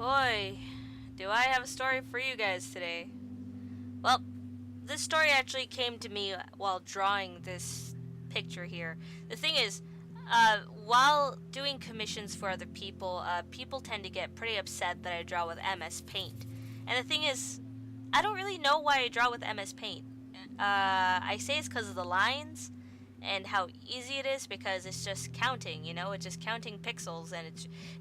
Boy, do I have a story for you guys today. Well, this story actually came to me while drawing this picture here. The thing is, while doing commissions for other people, people tend to get pretty upset that I draw with MS Paint. And the thing is, I don't really know why I draw with MS Paint. I say it's because of the lines and how easy it is because it's just counting, it's just counting pixels, and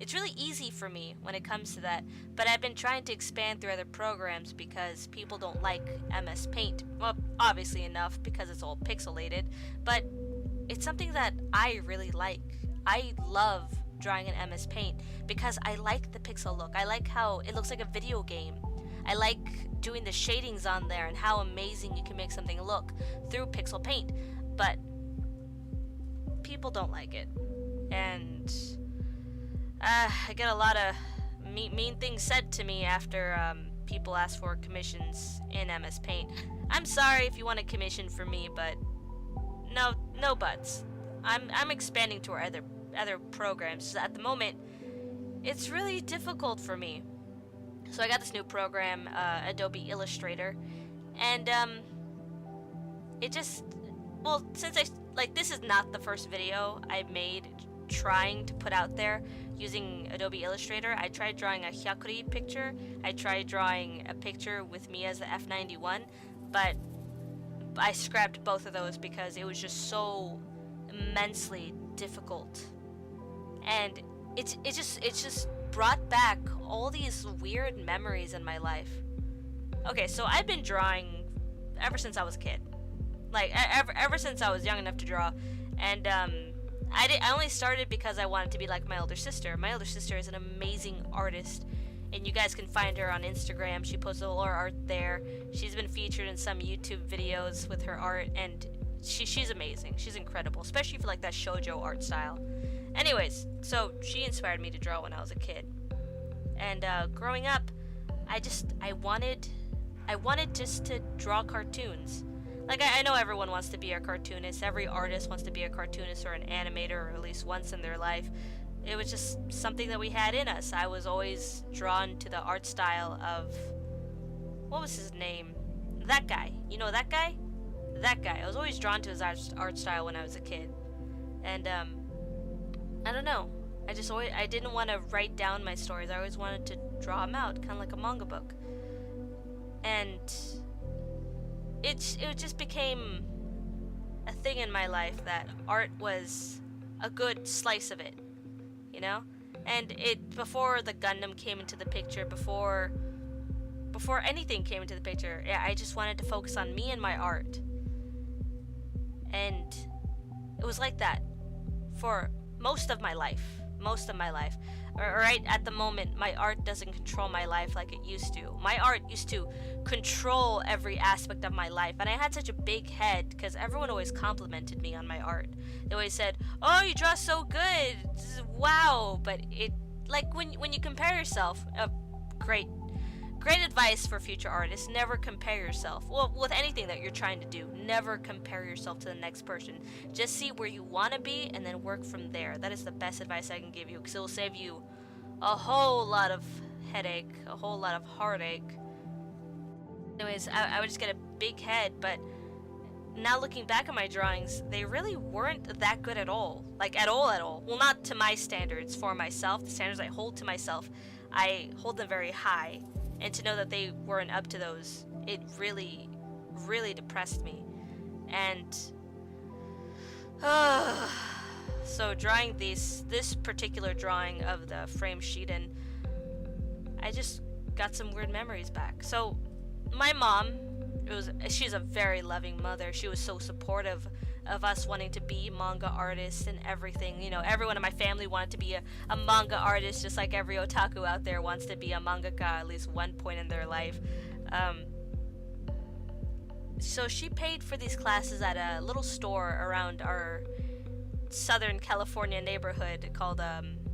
it's really easy for me when it comes to that. But I've been trying to expand through other programs because people don't like MS Paint. Well, obviously enough because it's all pixelated, but it's something that I really like. I love drawing in MS Paint because I like the pixel look. I like how it looks like a video game. I like doing the shadings on there and how amazing you can make something look through pixel paint. But people don't like it, and I get a lot of mean things said to me after people ask for commissions in MS Paint. I'm sorry if you want a commission for me, but no buts. I'm expanding to our other programs. So at the moment, it's really difficult for me. So I got this new program, Adobe Illustrator, and it just, well, since this is not the first video I made trying to put out there using Adobe Illustrator. I tried drawing a hyakuri picture. I tried drawing a picture with me as the F91, but I scrapped both of those because it was just so immensely difficult. And it's just brought back all these weird memories in my life. Okay, so I've been drawing ever since I was a kid. Like, ever since I was young enough to draw. And I only started because I wanted to be like my older sister. My older sister is an amazing artist, and you guys can find her on Instagram. She posts all her art there. She's been featured in some YouTube videos with her art, and she's amazing. She's incredible, especially for like that shoujo art style. Anyways, so she inspired me to draw when I was a kid. And growing up, I wanted just to draw cartoons. Like, I know everyone wants to be a cartoonist. Every artist wants to be a cartoonist or an animator, or at least once in their life. It was just something that we had in us. I was always drawn to the art style of, what was his name? That guy. You know that guy? That guy. I was always drawn to his art style when I was a kid. And, I don't know. I didn't want to write down my stories. I always wanted to draw them out, kind of like a manga book. And it just became a thing in my life that art was a good slice of it, And before the Gundam came into the picture, before anything came into the picture, I just wanted to focus on me and my art. And it was like that for most of my life. Right at the moment, my art doesn't control my life like it used to. My art used to control every aspect of my life, and I had such a big head because everyone always complimented me on my art. They always said, "Oh, you draw so good, wow!" But it, like, when you compare yourself, great advice for future artists: never compare yourself. Well, with anything that you're trying to do, never compare yourself to the next person. Just see where you want to be and then work from there. That is the best advice I can give you, because it will save you a whole lot of headache, a whole lot of heartache. Anyways, I would just get a big head, but now looking back at my drawings, they really weren't that good at all. Like, at all. Well, not to my standards for myself. The standards I hold to myself, I hold them very high. And to know that they weren't up to those, it really, really depressed me. And so drawing this particular drawing of the frame Shiden, I just got some weird memories back. So my mom, she's a very loving mother. She was so supportive of us wanting to be manga artists and everything. Everyone in my family wanted to be a manga artist, just like every otaku out there wants to be a mangaka at least one point in their life. So she paid for these classes at a little store around our Southern California neighborhood called,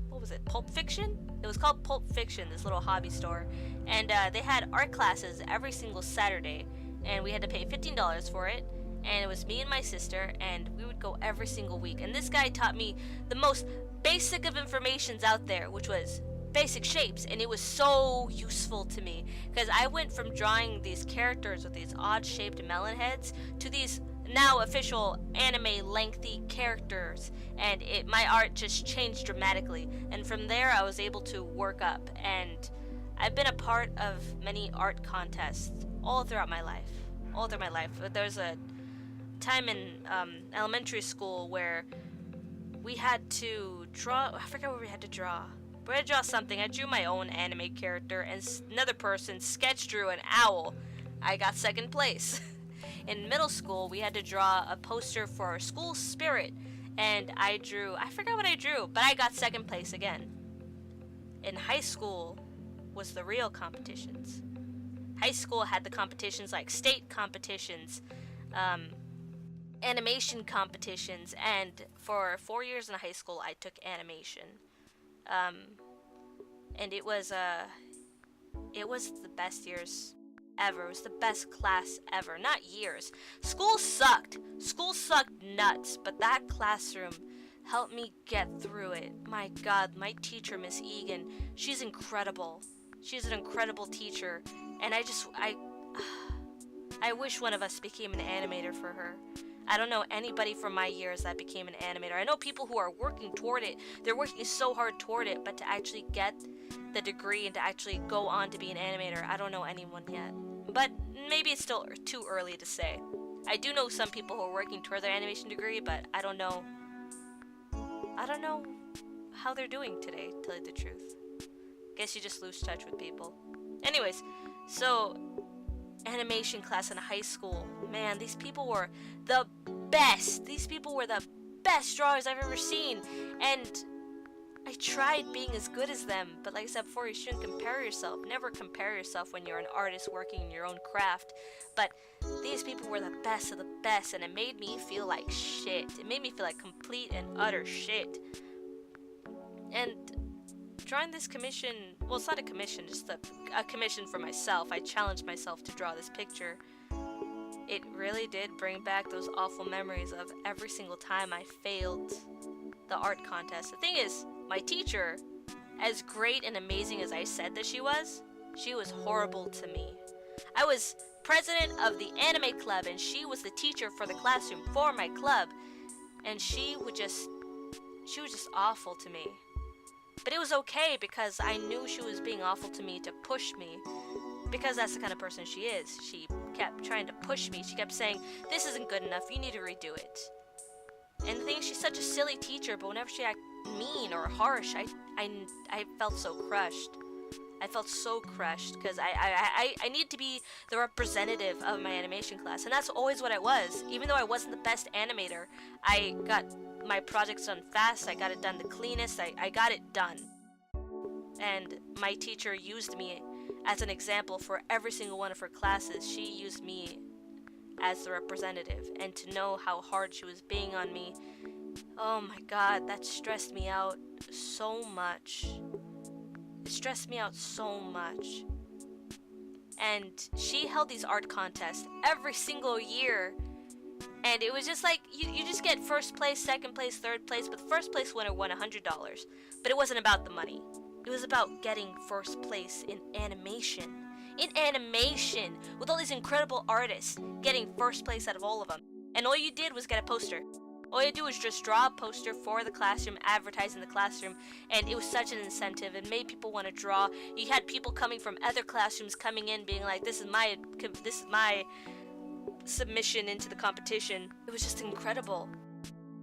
what was it, Pulp Fiction? It was called Pulp Fiction, this little hobby store. And they had art classes every single Saturday, and we had to pay $15 for it. And it was me and my sister, and we would go every single week. And this guy taught me the most basic of informations out there, which was basic shapes, and it was so useful to me because I went from drawing these characters with these odd shaped melon heads to these now official anime lengthy characters, and my art just changed dramatically. And from there I was able to work up, and I've been a part of many art contests all throughout my life. There's a time in elementary school where we had to draw, I forget what we had to draw. But I had to draw something. I drew my own anime character, and another person sketch drew an owl. I got second place. In middle school, we had to draw a poster for our school spirit, and I forgot what I drew, but I got second place again. In high school was the real competitions. High school had the competitions like state competitions, animation competitions, and for 4 years in high school I took animation. And it was the best years ever. It was the best class ever. Not years. School sucked nuts, but that classroom helped me get through it. My God, my teacher, Miss Egan, she's incredible. She's an incredible teacher, and I wish one of us became an animator for her. I don't know anybody from my years that became an animator. I know people who are working toward it. They're working so hard toward it, but to actually get the degree and to actually go on to be an animator, I don't know anyone yet. But maybe it's still too early to say. I do know some people who are working toward their animation degree, but I don't know how they're doing today, to tell you the truth. Guess you just lose touch with people. Anyways, so animation class in high school, man, these people were the best. These people were the best drawers I've ever seen, and I tried being as good as them, but like I said before, you shouldn't compare yourself. Never compare yourself when you're an artist working in your own craft. But these people were the best of the best, and it made me feel like shit. It made me feel like complete and utter shit. And drawing this commission, well, it's not a commission, just a commission for myself. I challenged myself to draw this picture. It really did bring back those awful memories of every single time I failed the art contest. The thing is, my teacher, as great and amazing as I said that she was horrible to me. I was president of the anime club, and she was the teacher for the classroom for my club, and she was just awful to me. But it was okay because I knew she was being awful to me to push me, because that's the kind of person she is. She kept trying to push me. She kept saying, this isn't good enough, you need to redo it. And the thing is, she's such a silly teacher, but whenever she acted mean or harsh, I felt so crushed. I felt so crushed because I needed to be the representative of my animation class, and that's always what I was. Even though I wasn't the best animator, I got my projects done fast, I got it done the cleanest, I got it done. And my teacher used me as an example for every single one of her classes. She used me as the representative, and to know how hard she was being on me, oh my God, that stressed me out so much. It stressed me out so much. And she held these art contests every single year, and it was just like, you just get first place, second place, third place, but the first place winner won $100. But it wasn't about the money. It was about getting first place in animation. In animation, with all these incredible artists, getting first place out of all of them. And all you did was get a poster. All you do was just draw a poster for the classroom, advertising the classroom, and it was such an incentive. It made people want to draw. You had people coming from other classrooms coming in, being like, this is my submission into the competition. It was just incredible,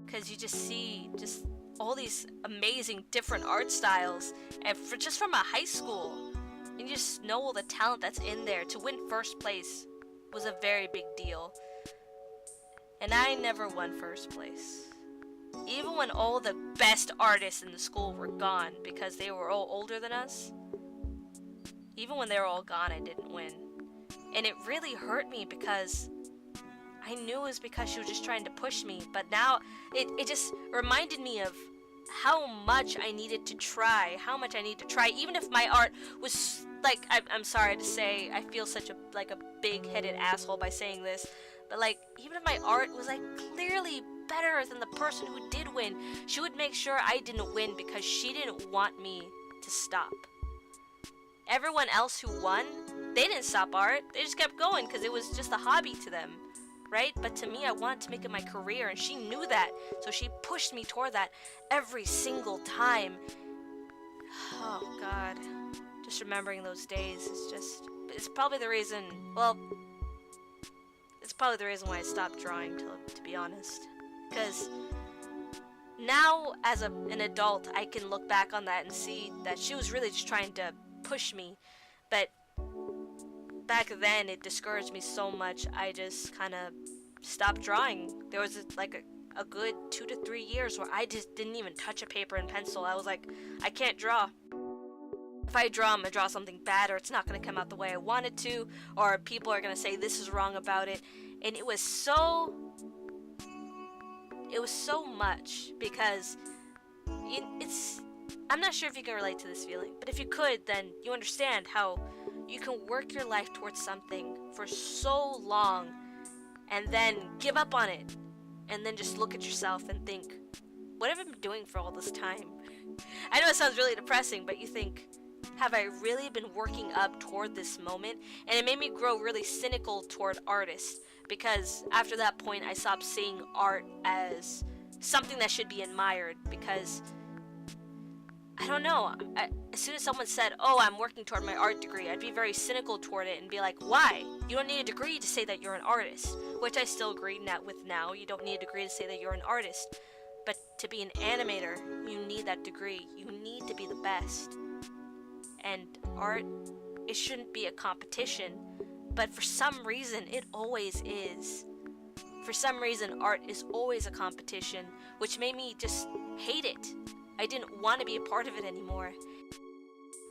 because you just see just all these amazing different art styles, and just from a high school, and you just know all the talent that's in there. To win first place was a very big deal. And I never won first place. Even when all the best artists in the school were gone because they were all older than us, even when they were all gone, I didn't win. And it really hurt me because I knew it was because she was just trying to push me. But now it just reminded me of how much I needed to try, even if my art was like, I'm sorry to say, I feel such a big-headed asshole by saying this, but like, even if my art was like clearly better than the person who did win, she would make sure I didn't win because she didn't want me to stop. Everyone else who won, they didn't stop art. They just kept going because it was just a hobby to them, right? But to me, I wanted to make it my career, and she knew that. So she pushed me toward that every single time. Oh, God. Just remembering those days is just... It's probably the reason... Well, it's probably the reason why I stopped drawing, to be honest. Because now, as an adult, I can look back on that and see that she was really just trying to push me. But back then, it discouraged me so much, I just kind of stopped drawing. There was like a good 2 to 3 years where I just didn't even touch a paper and pencil. I was like, I can't draw. If I draw, I'm gonna draw something bad, or it's not gonna come out the way I want it to, or people are gonna say this is wrong about it. And it was so much, because it's, I'm not sure if you can relate to this feeling, but if you could, then you understand how you can work your life towards something for so long and then give up on it, and then just look at yourself and think, what have I been doing for all this time? I know it sounds really depressing, but you think, have I really been working up toward this moment? And it made me grow really cynical toward artists, because after that point I stopped seeing art as something that should be admired, because I don't know, as soon as someone said, oh, I'm working toward my art degree, I'd be very cynical toward it and be like, why? You don't need a degree to say that you're an artist, which I still agree with now. You don't need a degree to say that you're an artist, but to be an animator, you need that degree. You need to be the best. And art, it shouldn't be a competition, but for some reason, it always is. For some reason, art is always a competition, which made me just hate it. I didn't want to be a part of it anymore.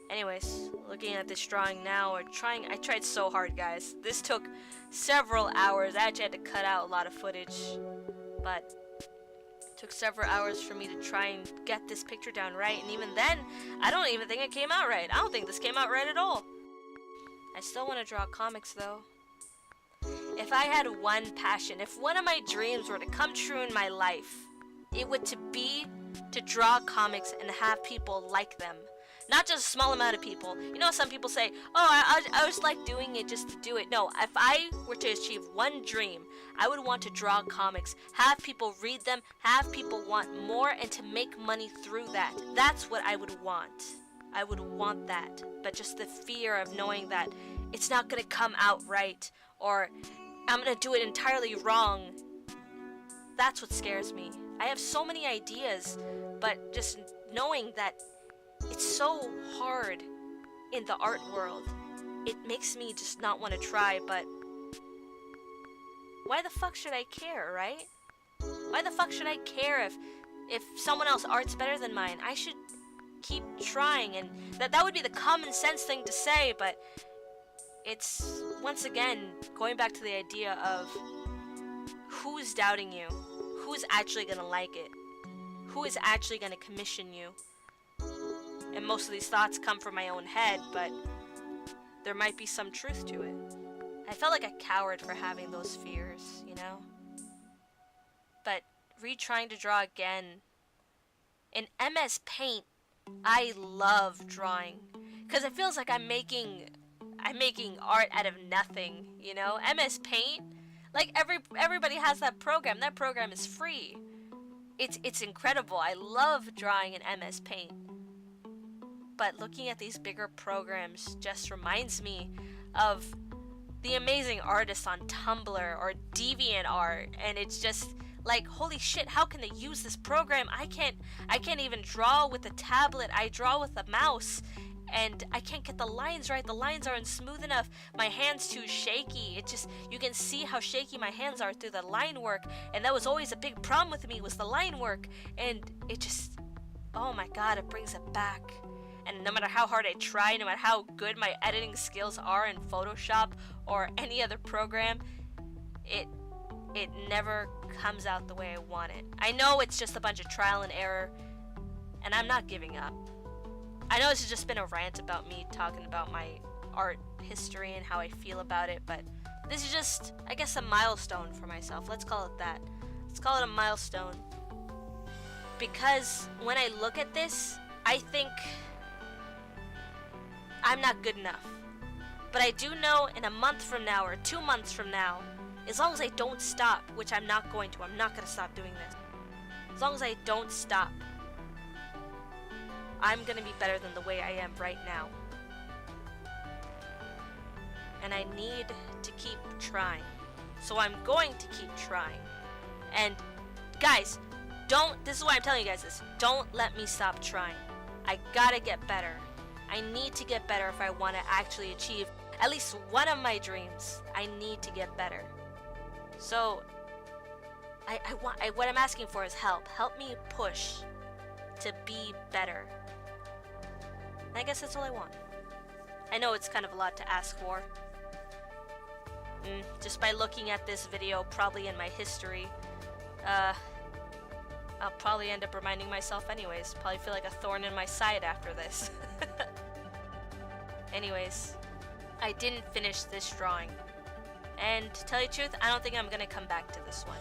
Anyways, looking at this drawing now, I tried so hard, guys. This took several hours. I actually had to cut out a lot of footage, but it took several hours for me to try and get this picture down right, and even then, I don't even think it came out right. I don't think this came out right at all. I still want to draw comics, though. If I had one passion, if one of my dreams were to come true in my life, it would be to draw comics and have people like them. Not just a small amount of people. You know, some people say, oh, I just like doing it just to do it. No, if I were to achieve one dream, I would want to draw comics, have people read them, have people want more, and to make money through that. That's what I would want. I would want that. But just the fear of knowing that it's not going to come out right, or I'm going to do it entirely wrong, that's what scares me. I have so many ideas, but just knowing that it's so hard in the art world, it makes me just not want to try. But why the fuck should I care, right? Why the fuck should I care if someone else's art's better than mine? I should keep trying, and that would be the common sense thing to say, but it's, once again, going back to the idea of who's doubting you, who's actually gonna like it, who is actually gonna commission you. And most of these thoughts come from my own head, but there might be some truth to it. I felt like a coward for having those fears, you know? But retrying to draw again, in MS Paint, I love drawing, because it feels like I'm making art out of nothing, you know? MS Paint, like everybody has that program. That program is free. It's incredible. I love drawing in MS Paint. But looking at these bigger programs just reminds me of the amazing artists on Tumblr or DeviantArt, and it's just like, holy shit, how can they use this program? I can't even draw with a tablet. I draw with a mouse, and I can't get the lines right. The lines aren't smooth enough. My hand's too shaky. It just, you can see how shaky my hands are through the line work, and that was always a big problem with me, was the line work. And it just, oh my god, it brings it back. And no matter how hard I try, no matter how good my editing skills are in Photoshop or any other program, it never comes out the way I want it. I know it's just a bunch of trial and error, and I'm not giving up. I know this has just been a rant about me talking about my art history and how I feel about it, but this is just, I guess, a milestone for myself. Let's call it that. Let's call it a milestone. Because when I look at this, I think I'm not good enough. But I do know in a month from now or 2 months from now, as long as I don't stop, which I'm not going to, I'm not going to stop doing this. As long as I don't stop, I'm going to be better than the way I am right now. And I need to keep trying. So I'm going to keep trying. And guys, this is why I'm telling you guys this. Don't let me stop trying. I gotta get better. I need to get better if I want to actually achieve at least one of my dreams. I need to get better. So, what I'm asking for is help. Help me push to be better. And I guess that's all I want. I know it's kind of a lot to ask for. Just by looking at this video, probably in my history, I'll probably end up reminding myself anyways. Probably feel like a thorn in my side after this. Anyways, I didn't finish this drawing. And to tell you the truth, I don't think I'm gonna come back to this one.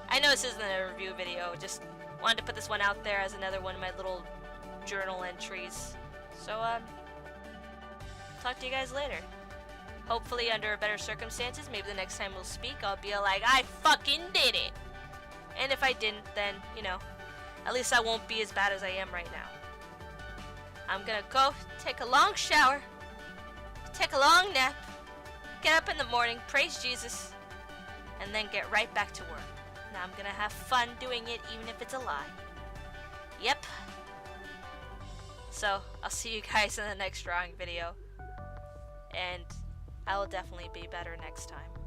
I know this isn't a review video, just wanted to put this one out there as another one of my little journal entries. So, talk to you guys later. Hopefully under better circumstances. Maybe the next time we'll speak, I'll be like, I fucking did it! And if I didn't, then, you know, at least I won't be as bad as I am right now. I'm gonna go take a long shower, take a long nap, get up in the morning, praise Jesus, and then get right back to work. Now I'm gonna have fun doing it, even if it's a lie. Yep. So, I'll see you guys in the next drawing video. And I will definitely be better next time.